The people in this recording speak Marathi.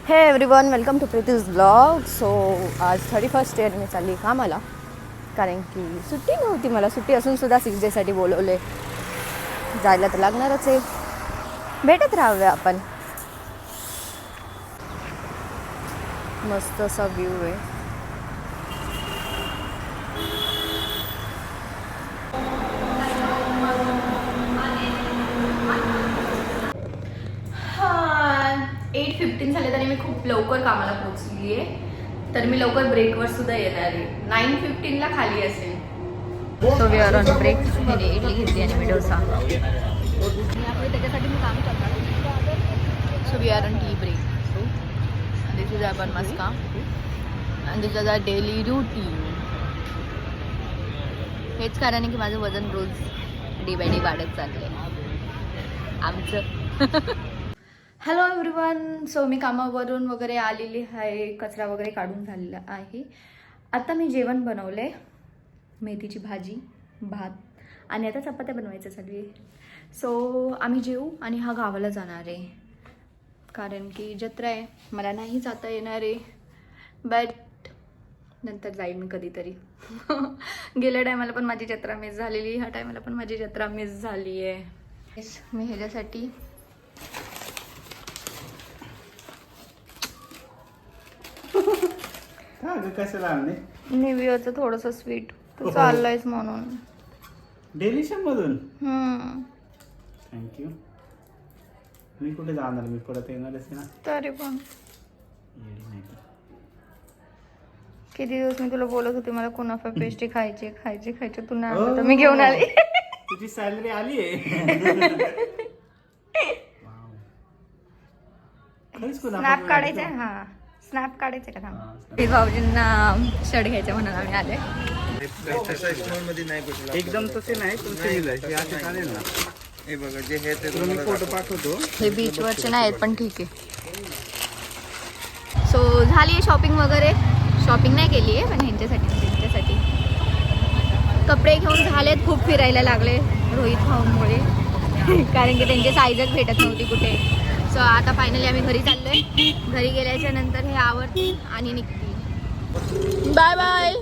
हे everyone, welcome to Preeti's blog. So आज 31st आहे आणि मी चालली कामाला, कारण की सुट्टी नव्हती. मला सुट्टी असूनसुद्धा 6 डेसाठी बोलवले. जायला तर लागणारच आहे. भेटत राहूया आपण. मस्त असा व्ह्यू आहे. हां, 8:15 झाले तरी मी खूप लवकर कामाला पोहोचली आहे. तर मी लवकर ब्रेकवर सुद्धा येणार आहे. 9:15ला खाली असेल. So we are on break. मी इडली घेतली आणि मी डोसा. त्याच्यासाठी मी काम करणार. So we are on tea break. So this is our maska and this is our daily routine. हेच कारण आहे की माझं वजन रोज डे बाय डे वाढत चाललंय आमचं. Hello everyone. सो मी कामावरून वगैरे आलेली आहे. कचरा वगैरे काढून झालेला आहे. आता मी जेवण बनवलं आहे. मेथीची भाजी, भात आणि आता चपात्या बनवायचं चालू आहे. सो आम्ही जेवू आणि हा गावाला जाणार आहे, कारण की जत्रा आहे. मला नाही जाता येणार आहे, बट नंतर जाईल मी कधीतरी. गेल्या टायमाला पण माझी जत्रा मिस झालेली, ह्या टायमाला पण माझी जत्रा मिस झाली आहे. मी ह्याच्यासाठी निवियाचं थोडंसं स्वीट तू चाललंयस म्हणून. डेलिशियस मधून थँक्यू. मी कुठे जाणार, मी परत येणारच ना. तरी पण किती दिवस मी तुला बोलत होते मला कुनाफा पेस्ट्री खायची तू नाही आणलं, तर मी घेऊन आली. तुझी सॅलरी आली आहे. स्नॅप काढायचंय. हा, स्नॅप काढायचंय का? थांब. भाऊजींना शर्ट घ्यायचं म्हणून आम्ही आले. एकदम तसे नाही, पण असे चालेल ना. हे बघा, जे हे ते मी फोटो पाठवतो. हे बीचवरचे नाही आहेत, पण ठीक आहे. सो झाली आहे शॉपिंग वगैरे. शॉपिंग नाही केली आहे, पण ह्यांच्यासाठी कपडे घेऊन झालेत. खूप फिरायला लागले रोहित भाऊंमुळे, कारण की त्यांची साईजच भेटत नव्हती कुठे. सो आता फायनली आम्ही घरी चाललोय. घरी गेल्याच्या नंतर हे आवरतील आणि निघतील. Bye bye.